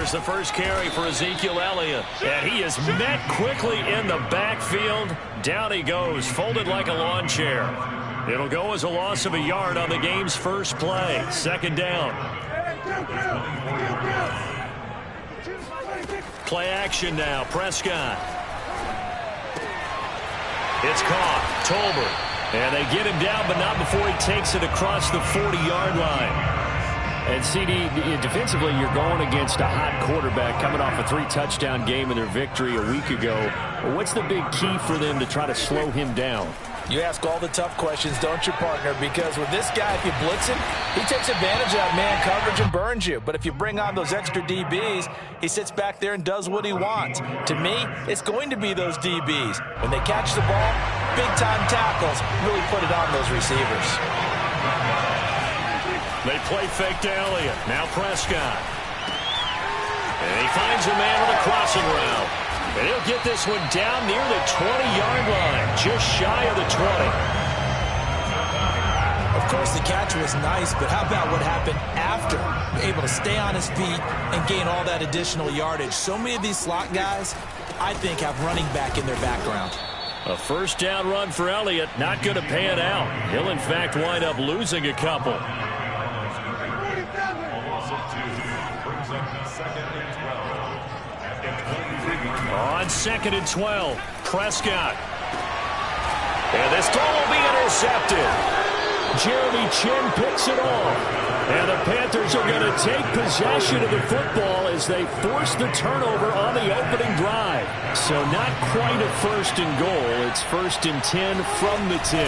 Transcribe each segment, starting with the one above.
Here's the first carry for Ezekiel Elliott. And he is met quickly in the backfield. Down he goes, folded like a lawn chair. It'll go as a loss of a yard on the game's first play. Second down. Play action now. Prescott. It's caught. Tolbert. And they get him down, but not before he takes it across the 40-yard line. And, CD, defensively, you're going against a hot quarterback coming off a 3-touchdown game in their victory a week ago. What's the big key for them to try to slow him down? You ask all the tough questions, don't you, partner? Because with this guy, if you blitz him, he takes advantage of that man coverage and burns you. But if you bring on those extra DBs, he sits back there and does what he wants. To me, it's going to be those DBs. When they catch the ball, big-time tackles really put it on those receivers. They play fake to Elliott. Now Prescott. And he finds a man on a crossing route. And he'll get this one down near the 20-yard line, just shy of the 20. Of course, the catch was nice, but how about what happened after? Able to stay on his feet and gain all that additional yardage. So many of these slot guys, I think, have running back in their background. A first down run for Elliott, not going to pan out. He'll, in fact, wind up losing a couple. On 2nd and 12, Prescott. And this throw will be intercepted. Jeremy Chin picks it off. And the Panthers are going to take possession of the football as they force the turnover on the opening drive. So not quite a 1st and goal. It's 1st and 10 from the 10.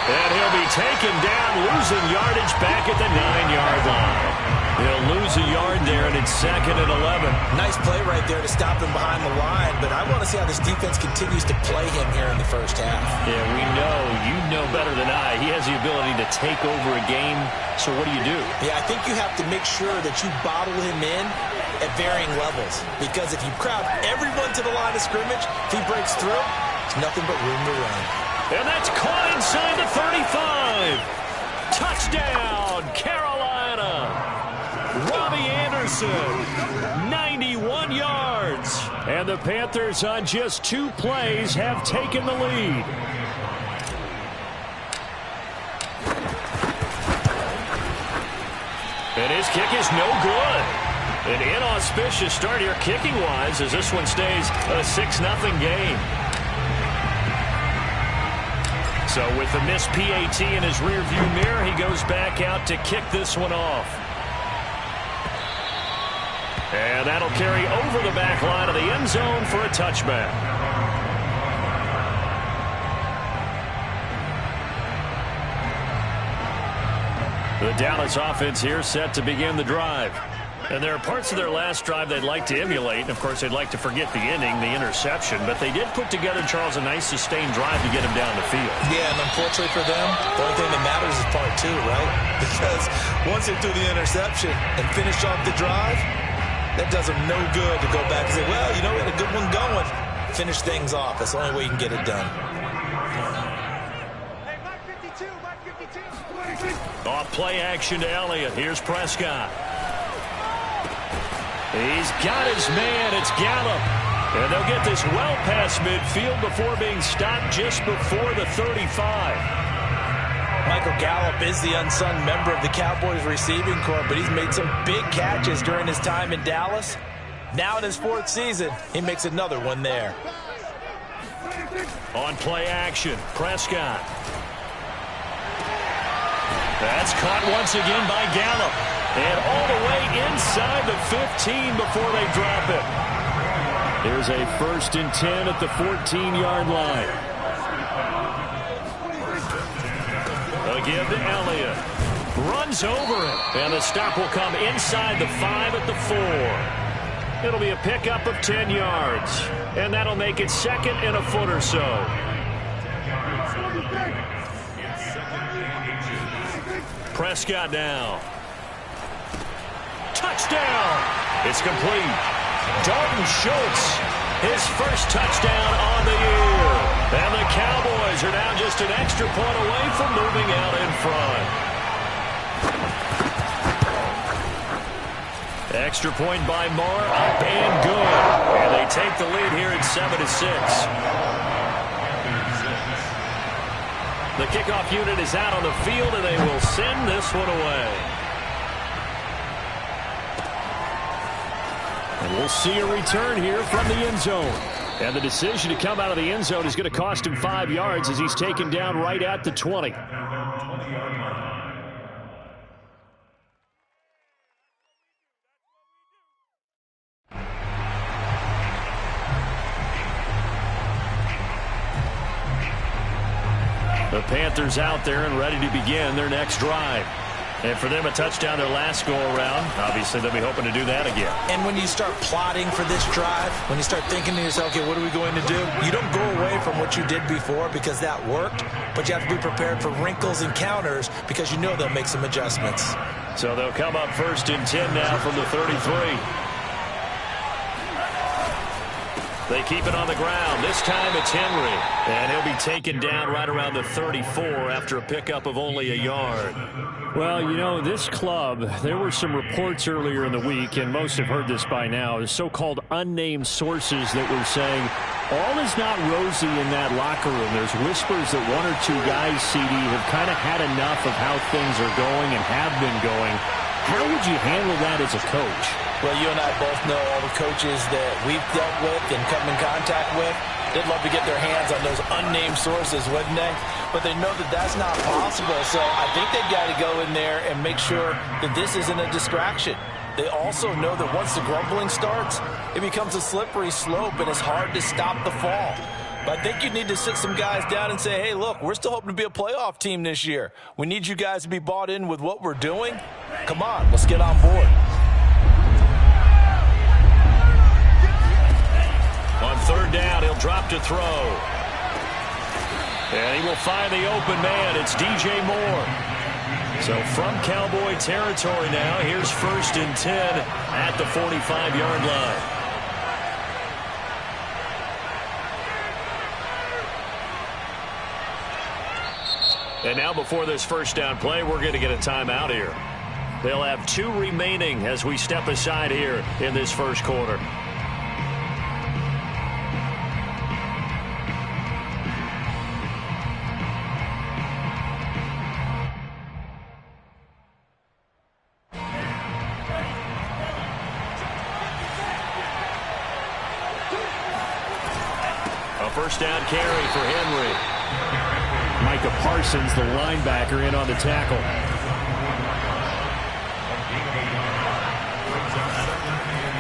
And he'll be taken down, losing yardage back at the 9-yard line. He'll lose a yard there, and it's 2nd and 11. Nice play right there to stop him behind the line, but I want to see how this defense continues to play him here in the first half. Yeah, we know. You know better than I. He has the ability to take over a game, so what do you do? Yeah, I think you have to make sure that you bottle him in at varying levels, because if you crowd everyone to the line of scrimmage, if he breaks through, there's nothing but room to run. And that's caught inside the 35. Touchdown, Carolina. Robbie Anderson, 91 yards. And the Panthers on just 2 plays have taken the lead. And his kick is no good. An inauspicious start here kicking-wise as this one stays a 6-0 game. So with the missed PAT in his rearview mirror, he goes back out to kick this one off. And that'll carry over the back line of the end zone for a touchback. The Dallas offense here set to begin the drive. And there are parts of their last drive they'd like to emulate. And, of course, they'd like to forget the ending, the interception. But they did put together, Charles, a nice sustained drive to get him down the field. Yeah, and unfortunately for them, the only thing that matters is part 2, right? Because once they threw the interception and finished off the drive, that does them no good to go back and say, well, you know, we had a good one going. Finish things off. That's the only way you can get it done. Off play action to Elliott. Here's Prescott. He's got his man. It's Gallup. And they'll get this well past midfield before being stopped just before the 35. Michael Gallup is the unsung member of the Cowboys receiving corps, but he's made some big catches during his time in Dallas. Now in his 4th season, he makes another one there. On play action, Prescott. That's caught once again by Gallup. And all the way inside the 15 before they drop it. Here's a 1st and 10 at the 14-yard line. Again to Elliott. Runs over it. And the stop will come inside the 5 at the 4. It'll be a pickup of 10 yards. And that'll make it 2nd and a foot or so. Prescott now. Touchdown. It's complete. Dalton Schultz, his first touchdown on the year. And the Cowboys are now just an extra point away from moving out in front. Extra point by Moore, up and good. And they take the lead here at 7-6. The kickoff unit is out on the field, and they will send this one away. And we'll see a return here from the end zone. And the decision to come out of the end zone is going to cost him 5 yards as he's taken down right at the 20. The Panthers out there and ready to begin their next drive. And for them, a touchdown their last go-around. Obviously, they'll be hoping to do that again. And when you start plotting for this drive, when you start thinking to yourself, okay, what are we going to do? You don't go away from what you did before because that worked, but you have to be prepared for wrinkles and counters because you know they'll make some adjustments. So they'll come up 1st and 10 now from the 33. They keep it on the ground. This time it's Henry. And he'll be taken down right around the 34 after a pickup of only a yard. Well, you know, this club, there were some reports earlier in the week, and most have heard this by now, the so-called unnamed sources that were saying all is not rosy in that locker room. There's whispers that 1 or 2 guys, CD, have kind of had enough of how things are going and have been going. How would you handle that as a coach? Well, you and I both know all the coaches that we've dealt with and come in contact with. They'd love to get their hands on those unnamed sources, wouldn't they? But they know that that's not possible, so I think they've got to go in there and make sure that this isn't a distraction. They also know that once the grumbling starts, it becomes a slippery slope, and it's hard to stop the fall. But I think you need to sit some guys down and say, hey, look, we're still hoping to be a playoff team this year. We need you guys to be bought in with what we're doing. Come on, let's get on board. On 3rd down, he'll drop to throw. And he will find the open man. It's DJ Moore. So from Cowboy territory now, here's 1st and 10 at the 45-yard line. And now before this first down play, we're going to get a timeout here. They'll have 2 remaining as we step aside here in this first quarter. First down carry for Henry. Micah Parsons, the linebacker, in on the tackle.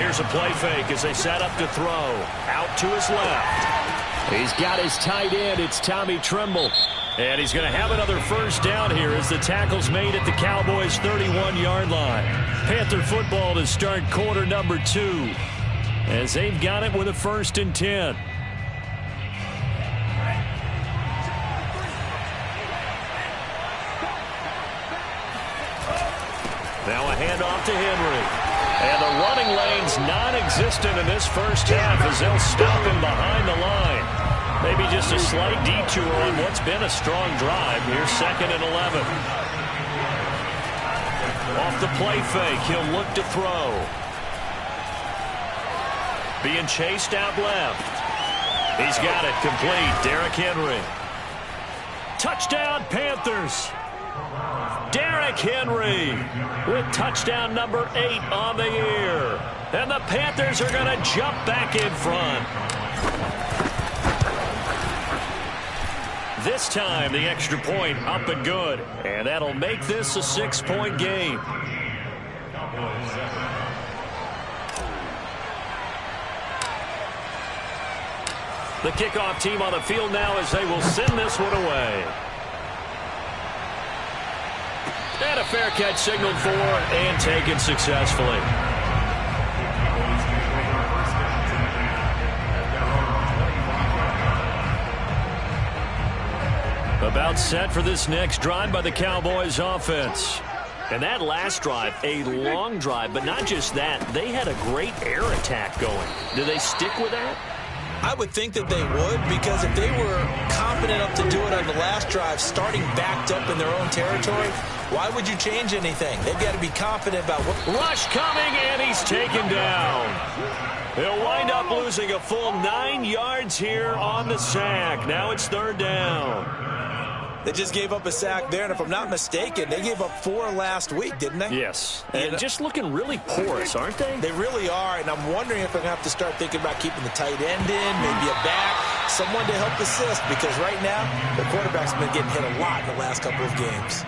Here's a play fake as they set up to throw. Out to his left. He's got his tight end. It's Tommy Tremble. And he's going to have another first down here as the tackle's made at the Cowboys' 31-yard line. Panther football to start quarter number 2 as they've got it with a 1st and 10. Now a handoff to Henry. And the running lane's non-existent in this first half as they'll stop him behind the line. Maybe just a slight detour on what's been a strong drive. Here's 2nd and 11. Off the play fake, he'll look to throw. Being chased out left. He's got it complete. Derrick Henry. Touchdown, Panthers. Derrick Henry with touchdown number 8 on the year. And the Panthers are going to jump back in front. This time, the extra point up and good. And that'll make this a 6-point game. The kickoff team on the field now as they will send this one away. And a fair catch signaled for and taken successfully. About set for this next drive by the Cowboys offense. And that last drive, a long drive, but not just that. They had a great air attack going. Do they stick with that? I would think that they would, because if they were confident enough to do it on the last drive, starting backed up in their own territory, why would you change anything? They've got to be confident about what... Rush coming, and he's taken down. He'll wind up losing a full 9 yards here on the sack. Now it's third down. They just gave up a sack there, and if I'm not mistaken, they gave up 4 last week, didn't they? Yes, and just looking really porous, aren't they? They really are, and I'm wondering if they're going to have to start thinking about keeping the tight end in, maybe a back, someone to help assist, because right now, the quarterback's been getting hit a lot in the last couple of games.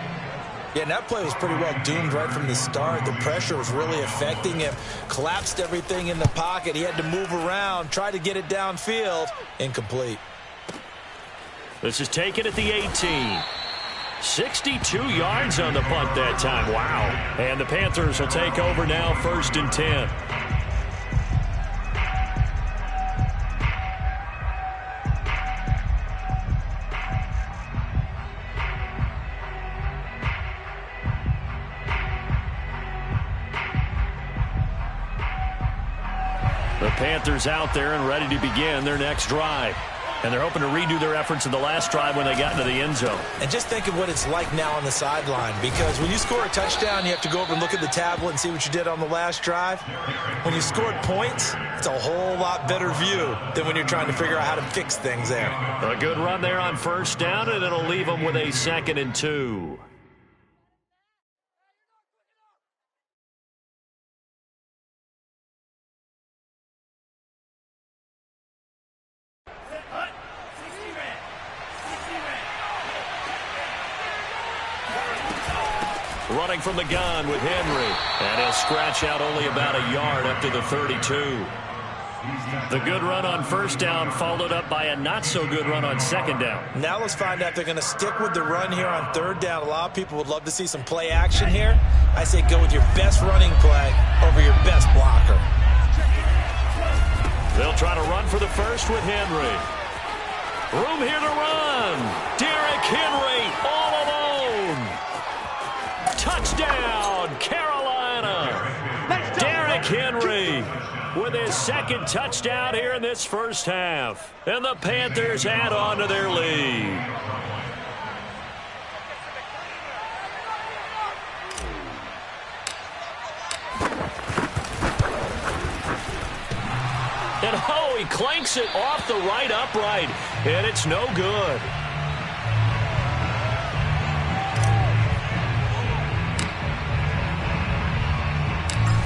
Yeah, and that play was pretty well doomed right from the start. The pressure was really affecting him. Collapsed everything in the pocket. He had to move around, try to get it downfield. Incomplete. This is taken at the 18. 62 yards on the punt that time. Wow. And the Panthers will take over now, 1st and 10. The Panthers out there and ready to begin their next drive. And they're hoping to redo their efforts in the last drive when they got into the end zone. And just think of what it's like now on the sideline, because when you score a touchdown, you have to go over and look at the tablet and see what you did on the last drive. When you scored points, it's a whole lot better view than when you're trying to figure out how to fix things there. A good run there on 1st down, and it'll leave them with a 2nd and 2. Running from the gun with Henry. And he'll scratch out only about a yard up to the 32. The good run on 1st down followed up by a not-so-good run on 2nd down. Now let's find out if they're going to stick with the run here on 3rd down. A lot of people would love to see some play action here. I say go with your best running play over your best blocker. They'll try to run for the first with Henry. Room here to run. Derrick Henry all alone. Touchdown, Carolina. Derrick Henry with his 2nd touchdown here in this first half. And the Panthers add on to their lead. And oh, he clanks it off the right upright. And it's no good.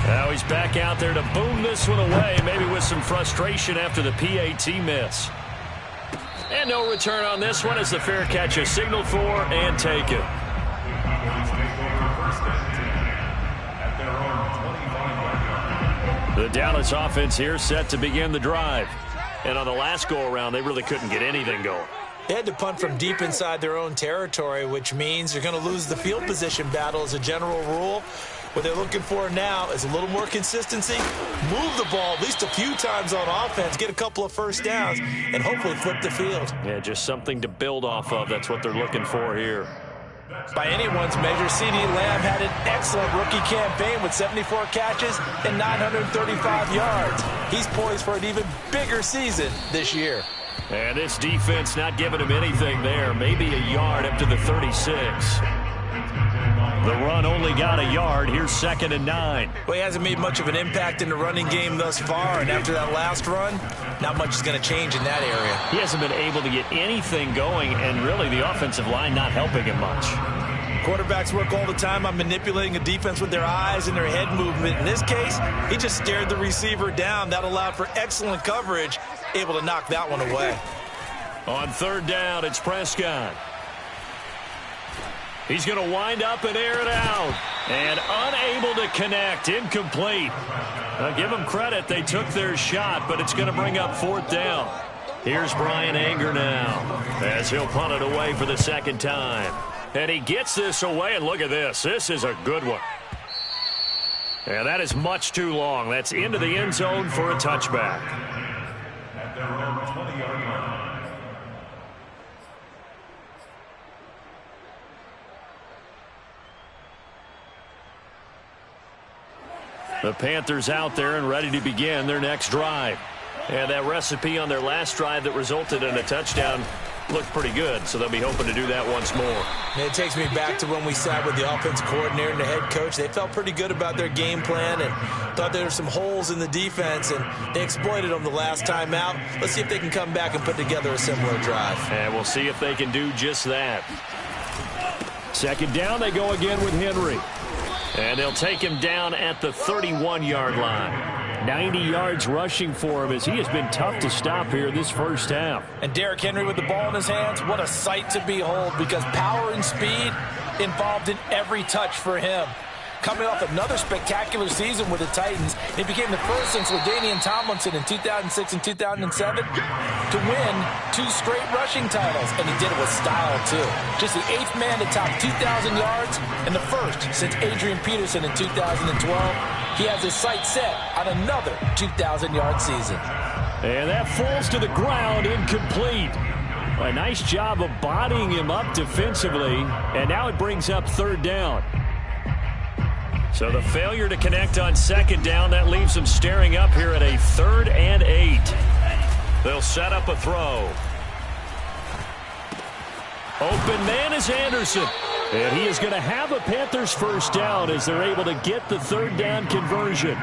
Now he's back out there to boom this one away, maybe with some frustration after the PAT miss. And no return on this one as the fair catch is signaled for and taken. The Dallas offense here set to begin the drive. And on the last go-around, they really couldn't get anything going. They had to punt from deep inside their own territory, which means you're going to lose the field position battle as a general rule. What they're looking for now is a little more consistency, move the ball at least a few times on offense, get a couple of 1st downs, and hopefully flip the field. Yeah, just something to build off of. That's what they're looking for here. By anyone's measure, CeeDee Lamb had an excellent rookie campaign with 74 catches and 935 yards. He's poised for an even bigger season this year. And this defense not giving him anything there. Maybe a yard up to the 36. The run only got a yard. Here's 2nd and 9. Well, he hasn't made much of an impact in the running game thus far, and after that last run, not much is going to change in that area. He hasn't been able to get anything going, and really the offensive line not helping him much. Quarterbacks work all the time on manipulating a defense with their eyes and their head movement. In this case, he just stared the receiver down. That allowed for excellent coverage, able to knock that one away. On 3rd down, it's Prescott. He's going to wind up and air it out. And unable to connect. Incomplete. Now, give them credit. They took their shot, but it's going to bring up 4th down. Here's Brian Anger now as he'll punt it away for the 2nd time. And he gets this away, and look at this. This is a good one. And that is much too long. That's into the end zone for a touchback. At their own 20-yard line. The Panthers out there and ready to begin their next drive. And that recipe on their last drive that resulted in a touchdown looked pretty good, so they'll be hoping to do that once more. And it takes me back to when we sat with the offensive coordinator and the head coach. They felt pretty good about their game plan and thought there were some holes in the defense, and they exploited them the last time out. Let's see if they can come back and put together a similar drive. And we'll see if they can do just that. Second down, they go again with Henry. And they'll take him down at the 31-yard line. 90 yards rushing for him as he has been tough to stop here this first half. And Derrick Henry with the ball in his hands, what a sight to behold, because power and speed involved in every touch for him. Coming off another spectacular season with the Titans, he became the first since LaDainian Tomlinson in 2006 and 2007 to win 2 straight rushing titles, and he did it with style too. Just the 8th man to top 2,000 yards and the first since Adrian Peterson in 2012. He has his sights set on another 2,000-yard season. And that falls to the ground, incomplete. A nice job of bodying him up defensively, and now it brings up third down. So the failure to connect on second down, that leaves them staring up here at a 3rd and 8. They'll set up a throw. Open man is Anderson. And he is going to have a Panthers first down as they're able to get the third down conversion.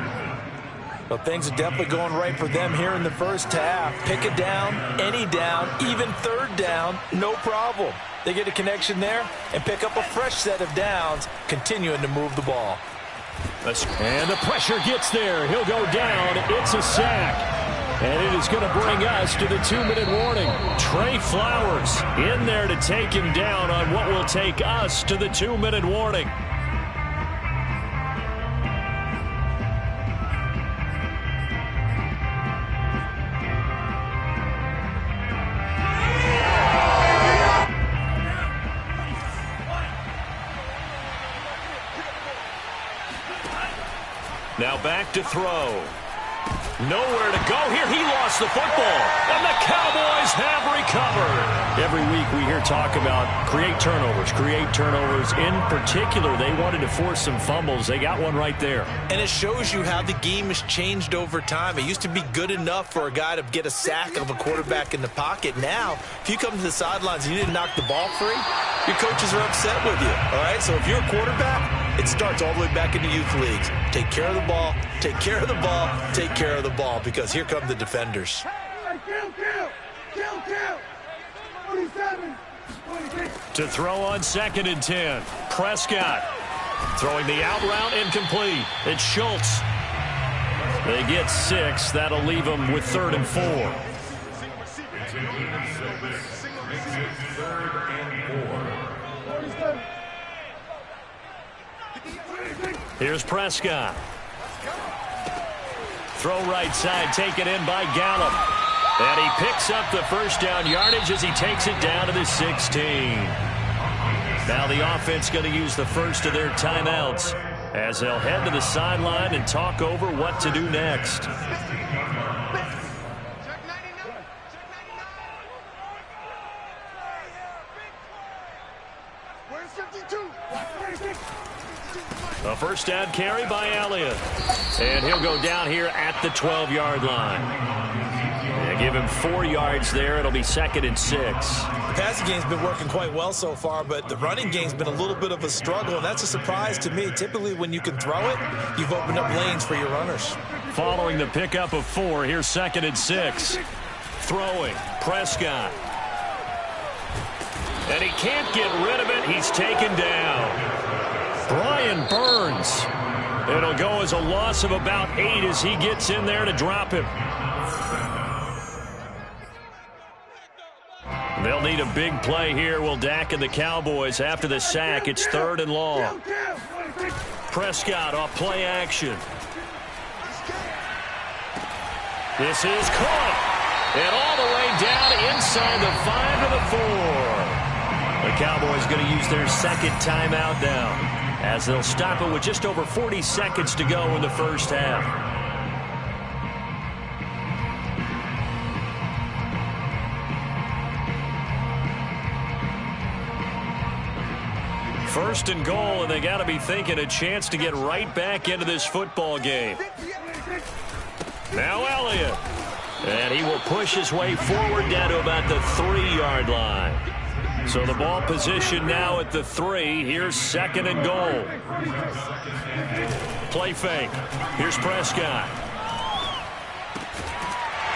Well, things are definitely going right for them here in the first half. Pick a down, any down, even third down, no problem. They get a connection there and pick up a fresh set of downs, continuing to move the ball. And the pressure gets there. He'll go down. It's a sack. And it is going to bring us to the 2-minute warning. Trey Flowers in there to take him down on what will take us to the 2-minute warning. Now back to throw. Nowhere to go here. He lost the football. And the Cowboys have recovered. Every week we hear talk about create turnovers. In particular, they wanted to force some fumbles. They got one right there. And it shows you how the game has changed over time. It used to be good enough for a guy to get a sack of a quarterback in the pocket. Now, if you come to the sidelines and you didn't knock the ball free, your coaches are upset with you. All right? So if you're a quarterback, it starts all the way back into youth leagues. Take care of the ball, take care of the ball, take care of the ball, because here come the defenders. To throw on 2nd and 10. Prescott throwing the out route, incomplete. It's Schultz. They get 6. That'll leave them with 3rd and 4. Here's Prescott. Throw right side, taken in by Gallup. And he picks up the first down yardage as he takes it down to the 16. Now the offense going to use the first of their timeouts as they'll head to the sideline and talk over what to do next. A first down carry by Elliott. And he'll go down here at the 12-yard line. And give him 4 yards there. It'll be 2nd and 6. The passing game's been working quite well so far, but the running game's been a little bit of a struggle, and that's a surprise to me. Typically, when you can throw it, you've opened up lanes for your runners. Following the pickup of 4, here's 2nd and 6. Throwing, Prescott. And he can't get rid of it. He's taken down. Brian Burns. It'll go as a loss of about 8 as he gets in there to drop him. They'll need a big play here. Will Dak and the Cowboys after the sack. It's 3rd and long. Prescott off play action. This is caught. And all the way down inside the 5 to the 4. The Cowboys going to use their 2nd timeout now, as they'll stop it with just over 40 seconds to go in the first half. First and goal, and they got to be thinking a chance to get right back into this football game. Now Elliott. And he will push his way forward down to about the 3-yard line. So the ball position now at the 3. Here's 2nd and goal. Play fake. Here's Prescott.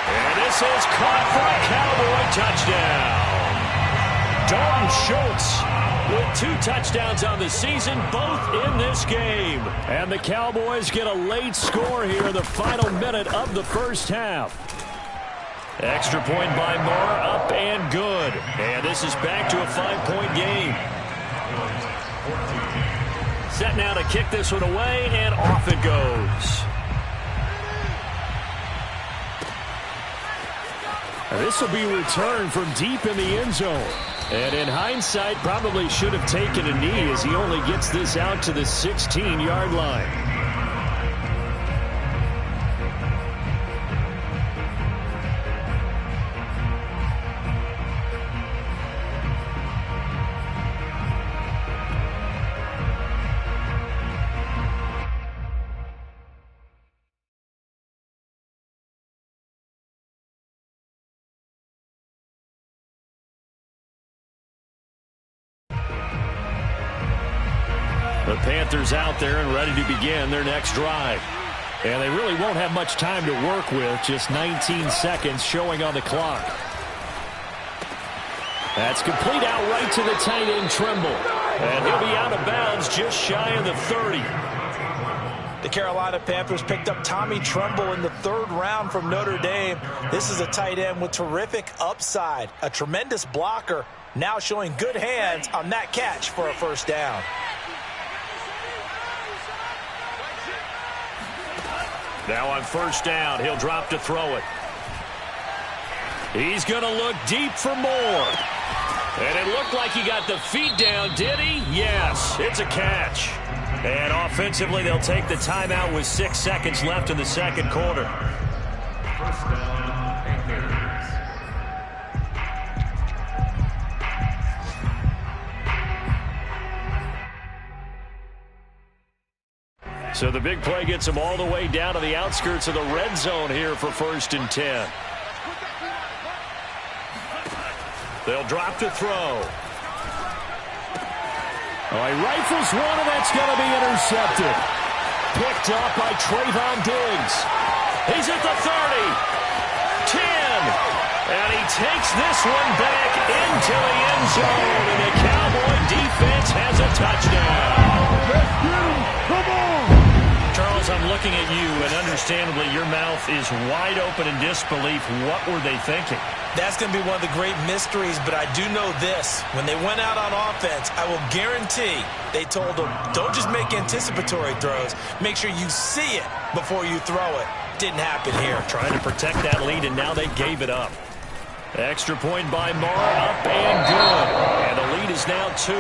And this is caught for a Cowboy touchdown. Dalton Schultz with 2 touchdowns on the season, both in this game. And the Cowboys get a late score here in the final minute of the first half. Extra point by Moore, up and good. And this is back to a 5-point game. Set now to kick this one away, and off it goes. This will be returned from deep in the end zone. And in hindsight, probably should have taken a knee as he only gets this out to the 16-yard line. The Panthers out there and ready to begin their next drive. And they really won't have much time to work with, just 19 seconds showing on the clock. That's complete out right to the tight end, Trimble. And he'll be out of bounds just shy of the 30. The Carolina Panthers picked up Tommy Tremble in the 3rd round from Notre Dame. This is a tight end with terrific upside, a tremendous blocker, now showing good hands on that catch for a first down. Now on first down, he'll drop to throw it. He's going to look deep for more. And it looked like he got the feet down, did he? Yes, it's a catch. And offensively, they'll take the timeout with 6 seconds left in the second quarter. First down, Panthers. So the big play gets them all the way down to the outskirts of the red zone here for 1st and 10. They'll drop to throw. Oh, he rifles one, and that's going to be intercepted. Picked up by Trayvon Diggs. He's at the 30. 10. And he takes this one back into the end zone. And the Cowboy defense has a touchdown. Let's get him. Come on. Charles, I'm looking at you, and understandably your mouth is wide open in disbelief. What were they thinking? That's going to be one of the great mysteries, but I do know this. When they went out on offense, I will guarantee they told them, don't just make anticipatory throws. Make sure you see it before you throw it. Didn't happen here. Trying to protect that lead, and now they gave it up. Extra point by Moore, up and good. And the lead is now 2.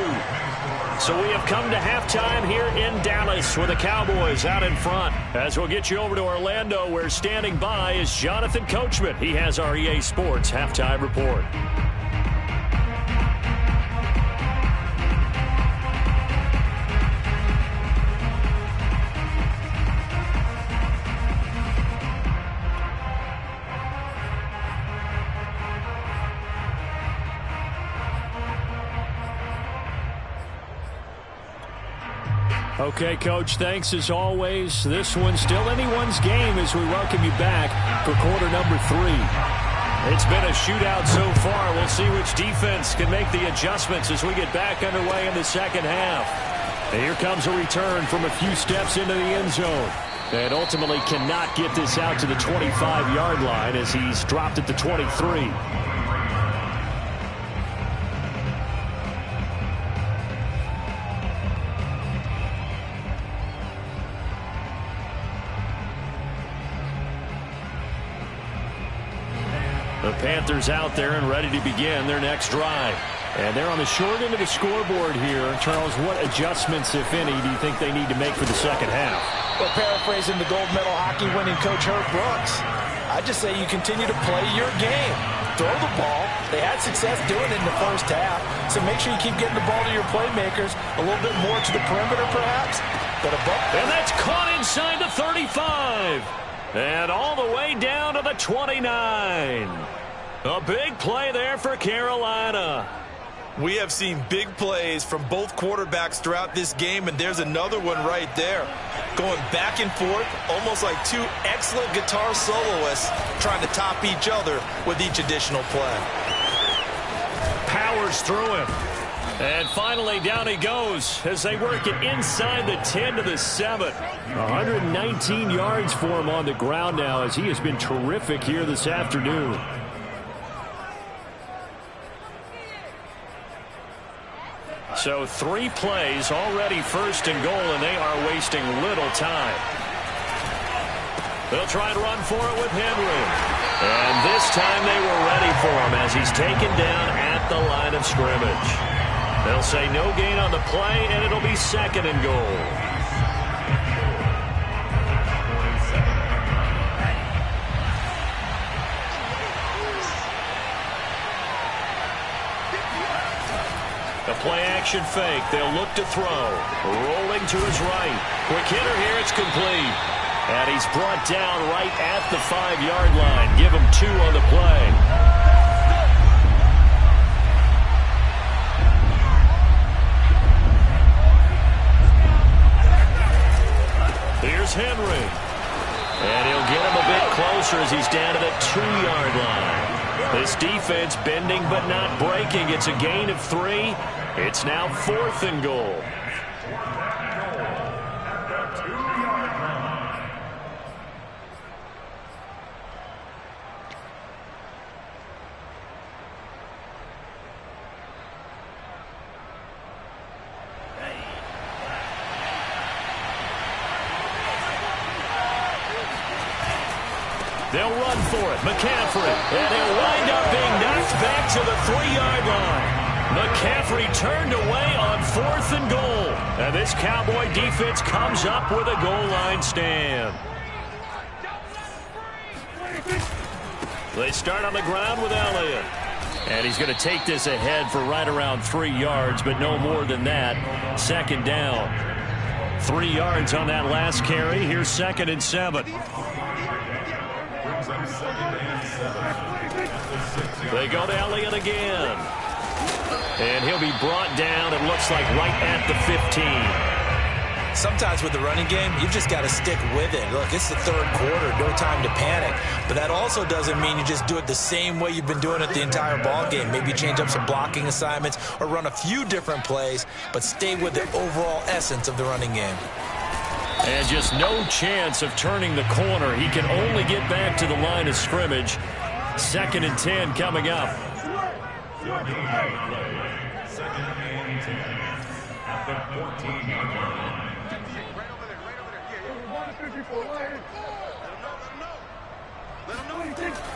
So we have come to halftime here in Dallas with the Cowboys out in front. As we'll get you over to Orlando, where standing by is Jonathan Coachman. He has our EA Sports halftime report. Okay, Coach, thanks as always. This one's still anyone's game as we welcome you back for quarter number 3. It's been a shootout so far. We'll see which defense can make the adjustments as we get back underway in the second half. And here comes a return from a few steps into the end zone. And ultimately cannot get this out to the 25-yard line as he's dropped at the 23. The Panthers out there and ready to begin their next drive. And they're on the short end of the scoreboard here. Charles, what adjustments, if any, do you think they need to make for the second half? Well, paraphrasing the gold medal hockey winning coach Herb Brooks, I just say you continue to play your game. Throw the ball. They had success doing it in the first half. So make sure you keep getting the ball to your playmakers a little bit more to the perimeter perhaps. But above. And that's caught inside the 35. And all the way down to the 29. A big play there for Carolina. We have seen big plays from both quarterbacks throughout this game, and there's another one right there. Going back and forth, almost like two excellent guitar soloists trying to top each other with each additional play. Powers through him. And finally, down he goes as they work it inside the 10 to the 7. 119 yards for him on the ground now as he has been terrific here this afternoon. So 3 plays already first and goal, and they are wasting little time. They'll try to run for it with Henry. And this time they were ready for him as he's taken down at the line of scrimmage. They'll say no gain on the play, and it'll be second and goal. A play-action fake. They'll look to throw. Rolling to his right. Quick hitter here. It's complete. And he's brought down right at the 5-yard line. Give him 2 on the play. Here's Henry. And he'll get him a bit closer as he's down to the 2-yard line. This defense bending but not breaking. It's a gain of 3. It's now 4th and goal. They'll run for it. McCaffrey. And he'll wind up being knocked back to the 3-yard line. McCaffrey turned away on 4th and goal. And this Cowboy defense comes up with a goal line stand. They start on the ground with Elliott. And he's going to take this ahead for right around 3 yards, but no more than that. Second down. 3 yards on that last carry. Here's 2nd and 7. They go to Elliott again. And he'll be brought down, it looks like, right at the 15. Sometimes with the running game, you've just got to stick with it. Look, it's the 3rd quarter, no time to panic. But that also doesn't mean you just do it the same way you've been doing it the entire ball game. Maybe change up some blocking assignments or run a few different plays, but stay with the overall essence of the running game. And just no chance of turning the corner. He can only get back to the line of scrimmage. 2nd and 10 coming up.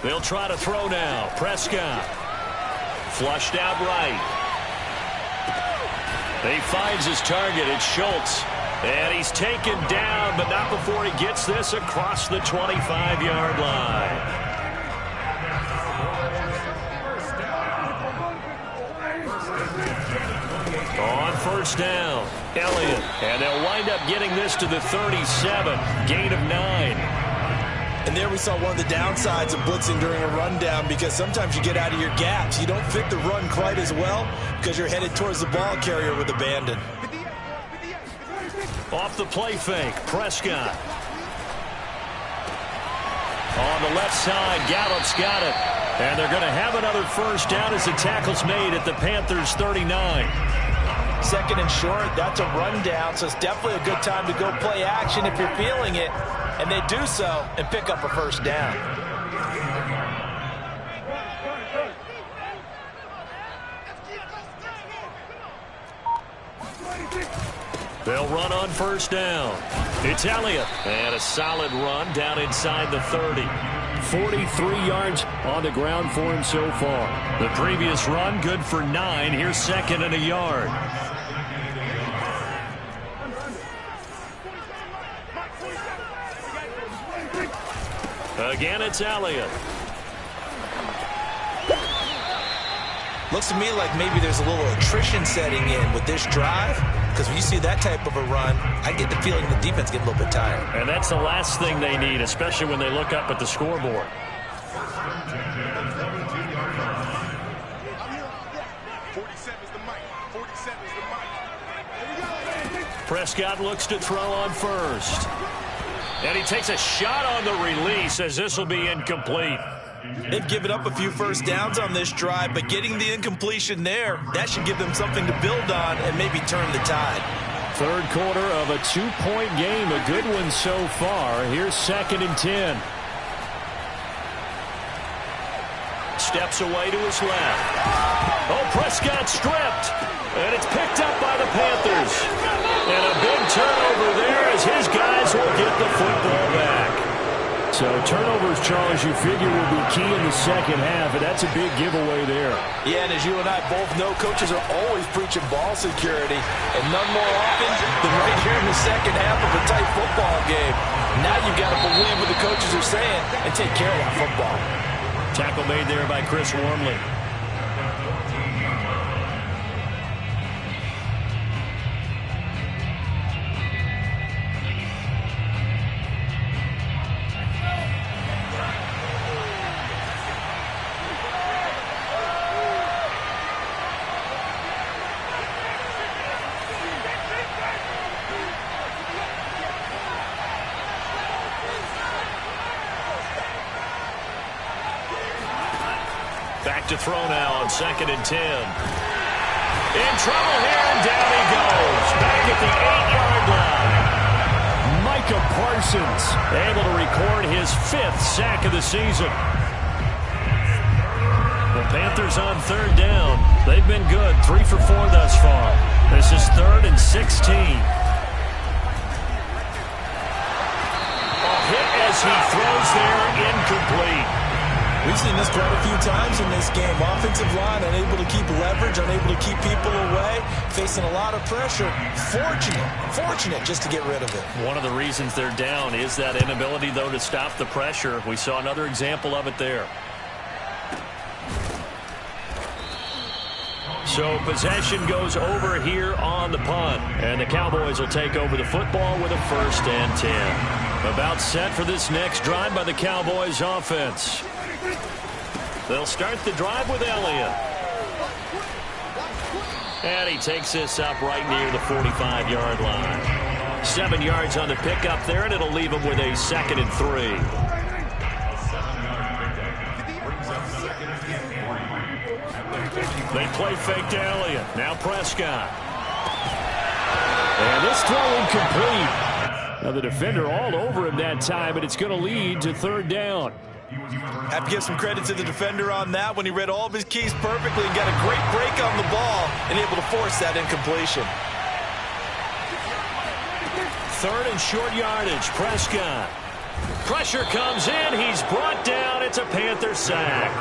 They'll try to throw now. Prescott. Flushed out right. He finds his target. It's Schultz. And he's taken down, but not before he gets this across the 25-yard line. On first down, Elliott. And they'll wind up getting this to the 37. Gain of 9. And there we saw one of the downsides of blitzing during a rundown, because sometimes you get out of your gaps. You don't fit the run quite as well because you're headed towards the ball carrier with abandon. Off the play fake, Prescott. On the left side, Gallup's got it. And they're going to have another first down as the tackle's made at the Panthers' 39. 2nd and short, that's a rundown, so it's definitely a good time to go play action if you're feeling it. And they do so and pick up a first down. They'll run on first down. It's Elliott. And a solid run down inside the 30. 43 yards on the ground for him so far. The previous run good for 9. Here's 2nd and a yard. Again, it's Elliott. Looks to me like maybe there's a little attrition setting in with this drive, because when you see that type of a run, I get the feeling the defense getting a little bit tired. And that's the last thing they need, especially when they look up at the scoreboard. Prescott looks to throw on first. And he takes a shot on the release as this will be incomplete. They've given up a few first downs on this drive, but getting the incompletion there, that should give them something to build on and maybe turn the tide. Third quarter of a 2-point game, a good one so far. Here's 2nd and 10. Steps away to his left. Oh, Prescott stripped. And it's picked up by the Panthers. And a big turnover there as his guys will get the football back. So turnovers, Charles, you figure will be key in the second half, and that's a big giveaway there. Yeah, and as you and I both know, coaches are always preaching ball security, and none more often than right here in the second half of a tight football game. Now you've got to believe what the coaches are saying and take care of that football. Tackle made there by Chris Wormley. Back to throw now on 2nd and 10. In trouble here, and down he goes. Back at the 8-yard line. Micah Parsons able to record his 5th sack of the season. The Panthers on 3rd down. They've been good, 3 for 4 thus far. This is 3rd and 16. A hit as he throws there, incomplete. We've seen this quite a few times in this game. Offensive line unable to keep leverage, unable to keep people away, facing a lot of pressure. Fortunate just to get rid of it. One of the reasons they're down is that inability, though, to stop the pressure. We saw another example of it there. So possession goes over here on the punt. And the Cowboys will take over the football with a 1st and 10. About set for this next drive by the Cowboys offense. They'll start the drive with Elliott. And he takes this up right near the 45-yard line. 7 yards on the pickup there, and it'll leave him with a 2nd and 3. They play fake to Elliott. Now Prescott. And this throw incomplete. Now the defender all over him that time, and it's going to lead to 3rd down. Have to give some credit to the defender on that when he read all of his keys perfectly and got a great break on the ball and able to force that incompletion. 3rd and short yardage. Prescott. Pressure comes in. He's brought down. It's a Panther sack.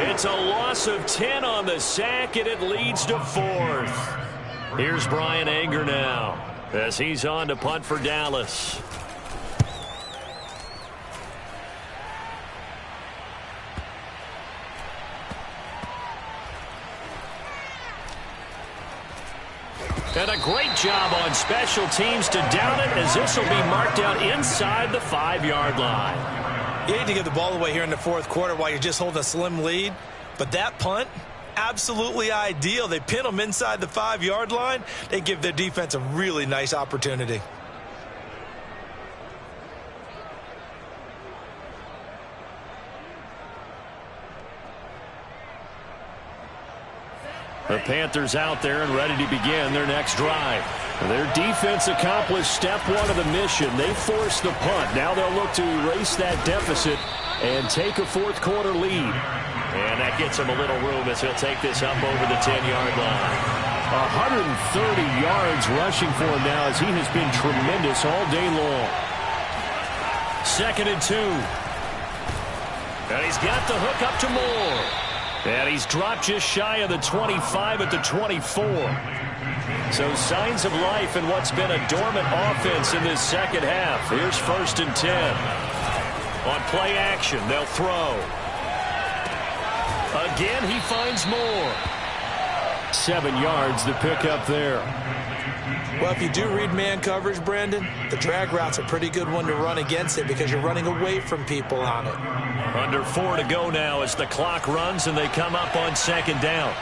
It's a loss of 10 on the sack, and it leads to 4th. Here's Brian Anger now as he's on to punt for Dallas. And a great job on special teams to down it, as this will be marked out inside the 5-yard line. You hate to give the ball away here in the 4th quarter while you're just holding a slim lead, but that punt, absolutely ideal. They pin them inside the 5-yard line. They give their defense a really nice opportunity. The Panthers out there and ready to begin their next drive. Their defense accomplished step 1 of the mission. They forced the punt. Now they'll look to erase that deficit and take a 4th quarter lead. And that gets him a little room as he'll take this up over the 10-yard line. 130 yards rushing for him now, as he has been tremendous all day long. 2nd and 2. And he's got the hook up to Moore. And he's dropped just shy of the 25 at the 24. So signs of life in what's been a dormant offense in this second half. Here's 1st and 10. On play action, they'll throw. again, he finds more. 7 yards to pick up there. Well, if you do read man coverage, Brandon, the drag route's a pretty good one to run against it because you're running away from people on it. Under 4 to go now as the clock runs and they come up on 2nd down.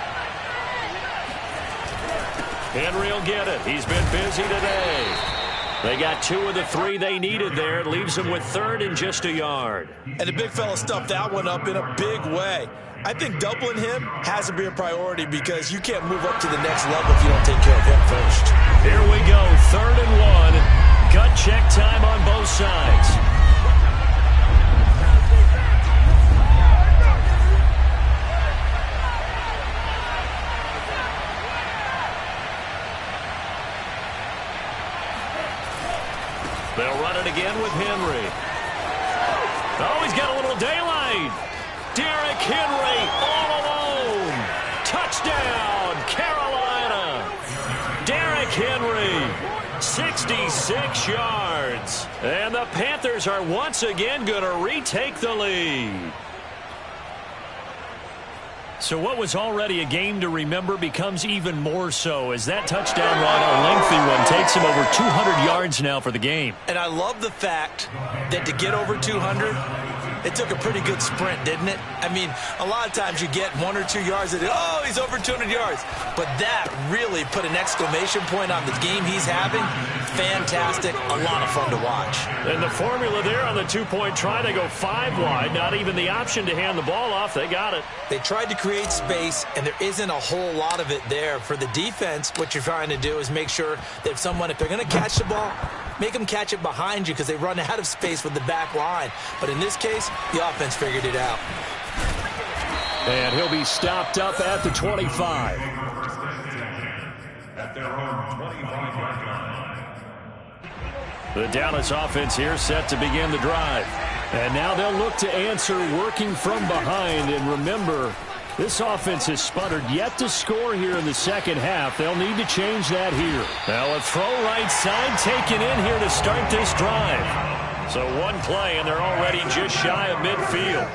Henry will get it. He's been busy today. They got 2 of the 3 they needed there. It leaves them with 3rd and just a yard. And the big fella stuffed that one up in a big way. I think doubling him has to be a priority because you can't move up to the next level if you don't take care of him first. Here we go, 3rd and 1. Gut check time on both sides. They'll run it again with Henry. Oh, he's got a little daylight. Derrick Henry all alone. Touchdown, Carolina. Derrick Henry, 66 yards. And the Panthers are once again going to retake the lead. So what was already a game to remember becomes even more so as that touchdown run, a lengthy one, takes him over 200 yards now for the game. And I love the fact that to get over 200, it took a pretty good sprint, didn't it? I mean, a lot of times you get 1 or 2 yards and, oh, he's over 200 yards. But that really put an exclamation point on the game he's having. Fantastic. A lot of fun to watch. And the formula there on the 2-point try, they go 5 wide. Not even the option to hand the ball off. They got it. They tried to create space, and there isn't a whole lot of it there. For the defense, what you're trying to do is make sure that if they're going to catch the ball, make them catch it behind you because they run out of space with the back line. But in this case, the offense figured it out. And he'll be stopped up at the 25. At their own 25-yard line. The Dallas offense here set to begin the drive. And now they'll look to answer working from behind. And remember, this offense has sputtered yet to score here in the second half. They'll need to change that here. Now a throw right side taken in here to start this drive. So one play, and they're already just shy of midfield.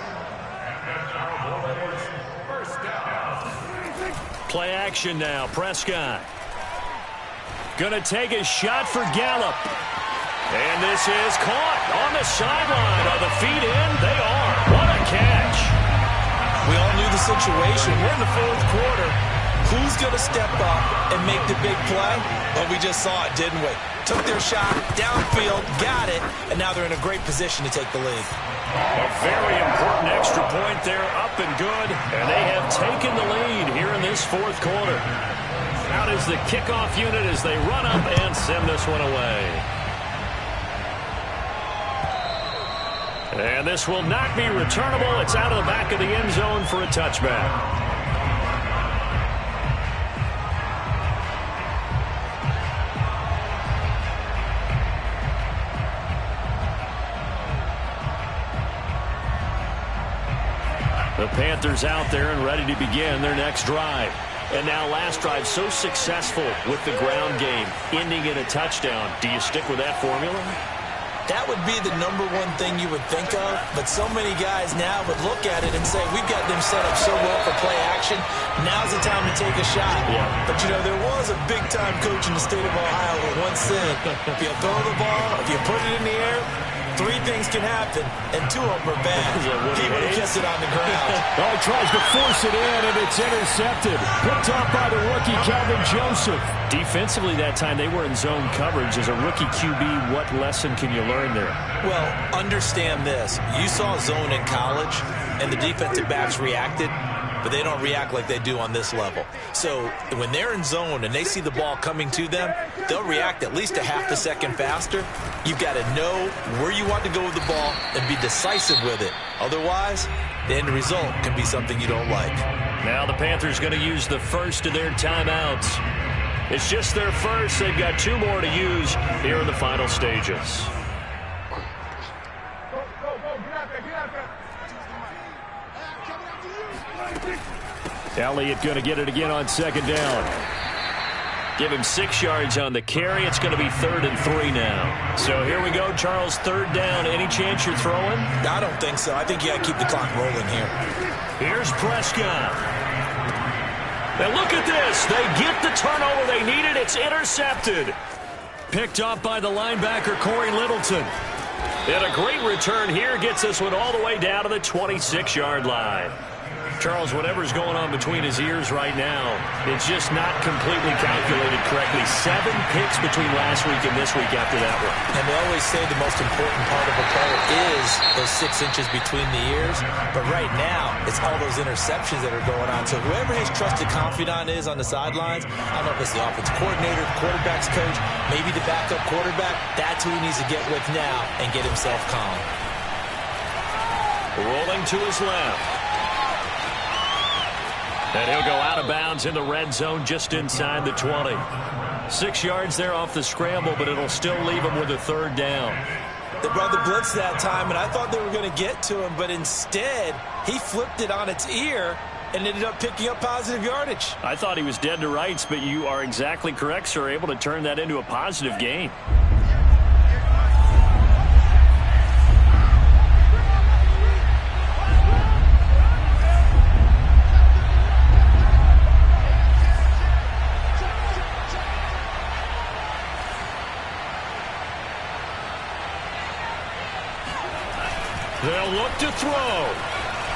Play action now. Prescott. Gonna take a shot for Gallup. And this is caught on the sideline. Are the feet in? They are. What a catch. We all knew the situation. We're in the 4th quarter. Who's going to step up and make the big play? Well, we just saw it, didn't we? Took their shot, downfield, got it, and now they're in a great position to take the lead. A very important extra point there, up and good, and they have taken the lead here in this 4th quarter. Out is the kickoff unit as they run up and send this one away. And this will not be returnable. It's out of the back of the end zone for a touchback. The Panthers out there and ready to begin their next drive. And now last drive so successful with the ground game, ending in a touchdown. Do you stick with that formula? That would be the #1 thing you would think of, but so many guys now would look at it and say, we've got them set up so well for play action, now's the time to take a shot. Yeah. But, you know, there was a big-time coach in the state of Ohio who once said, if you throw the ball, if you put it in the air, 3 things can happen, and 2 of them are bad. He would have kept it on the ground. Oh, he tries to force it in, and it's intercepted. Picked off by the rookie, Calvin Joseph. Defensively that time, they were in zone coverage. As a rookie QB, what lesson can you learn there? Well, understand this. You saw zone in college, and the defensive backs reacted, but they don't react like they do on this level. So when they're in zone and they see the ball coming to them, they'll react at least a half a second faster. You've got to know where you want to go with the ball and be decisive with it. Otherwise, the end result can be something you don't like. Now the Panthers going to use the first of their timeouts. It's just their first. They've got 2 more to use here in the final stages. Elliott going to get it again on 2nd down. Give him 6 yards on the carry. It's going to be 3rd and 3 now. So here we go, Charles, 3rd down. Any chance you're throwing? I don't think so. I think you got to keep the clock rolling here. Here's Prescott. And look at this. They get the turnover they needed. It's intercepted. Picked off by the linebacker, Corey Littleton. And a great return here gets this one all the way down to the 26-yard line. Charles, whatever's going on between his ears right now, it's just not completely calculated correctly. 7 picks between last week and this week after that one. And they always say the most important part of a player is those 6 inches between the ears. But right now, it's all those interceptions that are going on. So whoever his trusted confidant is on the sidelines, I don't know if it's the offensive coordinator, the quarterback's coach, maybe the backup quarterback, that's who he needs to get with now and get himself calm. Rolling to his left. And he'll go out of bounds in the red zone just inside the 20. 6 yards there off the scramble, but it'll still leave him with a 3rd down. They brought the blitz that time, and I thought they were going to get to him, but instead he flipped it on its ear and ended up picking up positive yardage. I thought he was dead to rights, but you are exactly correct, sir, able to turn that into a positive gain. They'll look to throw.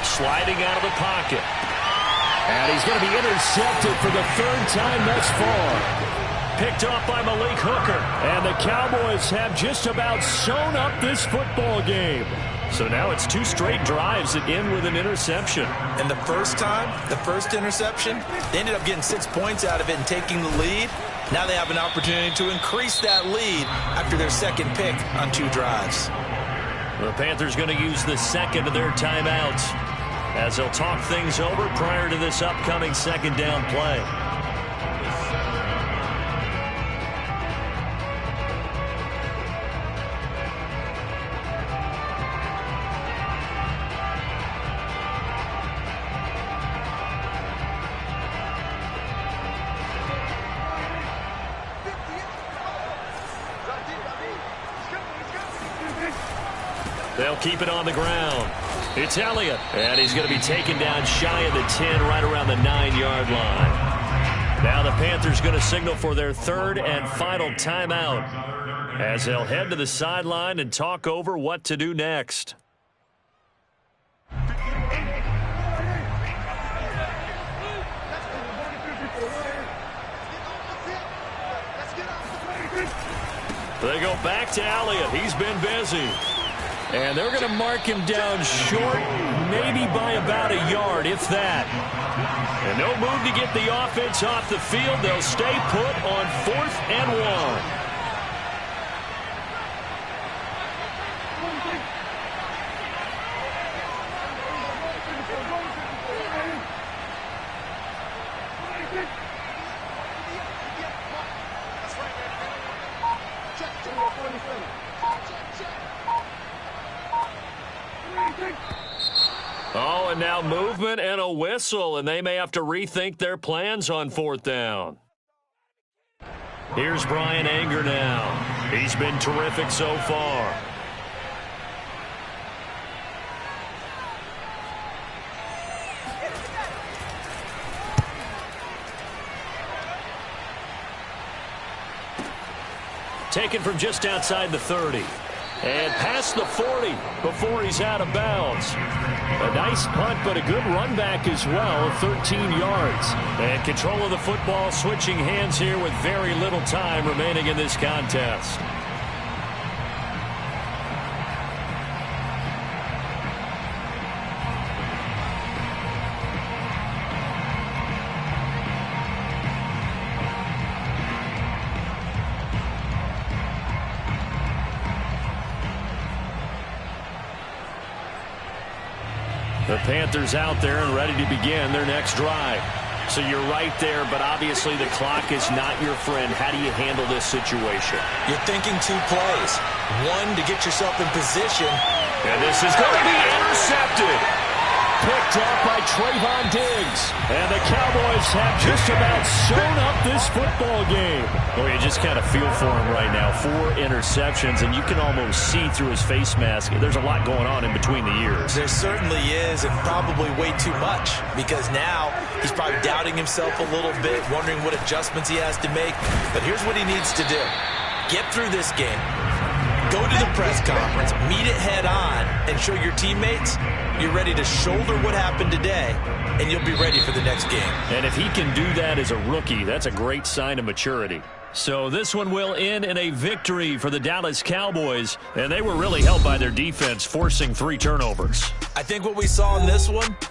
Sliding out of the pocket. And he's going to be intercepted for the 3rd time thus far. Picked off by Malik Hooker. And the Cowboys have just about sewn up this football game. So now it's 2 straight drives that end with an interception. And the first time, the first interception, they ended up getting 6 points out of it and taking the lead. Now they have an opportunity to increase that lead after their 2nd pick on 2 drives. The Panthers going to use the 2nd of their timeouts as they'll talk things over prior to this upcoming 2nd down play. They'll keep it on the ground. It's Elliott. And he's going to be taken down shy of the 10, right around the 9-yard line. Now the Panthers going to signal for their 3rd and final timeout as they'll head to the sideline and talk over what to do next. They go back to Elliott. He's been busy. And they're going to mark him down short, maybe by about a yard, if that. And no move to get the offense off the field. They'll stay put on 4th and 1. Oh, and now movement and a whistle, and they may have to rethink their plans on 4th down. Here's Brian Anger now. He's been terrific so far. Taken from just outside the 30. And past the 40 before he's out of bounds. A nice punt, but a good run back as well, 13 yards. And control of the football switching hands here with very little time remaining in this contest. The Panthers out there and ready to begin their next drive. So you're right there, but obviously the clock is not your friend. How do you handle this situation? You're thinking 2 plays. 1 to get yourself in position. And this is going to be intercepted. Picked off by Trayvon Diggs. And the Cowboys have just about sewn up this football game. Well, you just kind of feel for him right now. 4 interceptions, and you can almost see through his face mask. There's a lot going on in between the ears. There certainly is, and probably way too much, because now he's probably doubting himself a little bit, wondering what adjustments he has to make. But here's what he needs to do. Get through this game. Go to the press conference, meet it head on, and show your teammates you're ready to shoulder what happened today, and you'll be ready for the next game. And if he can do that as a rookie, that's a great sign of maturity. So this one will end in a victory for the Dallas Cowboys, and they were really helped by their defense forcing 3 turnovers. I think what we saw in this one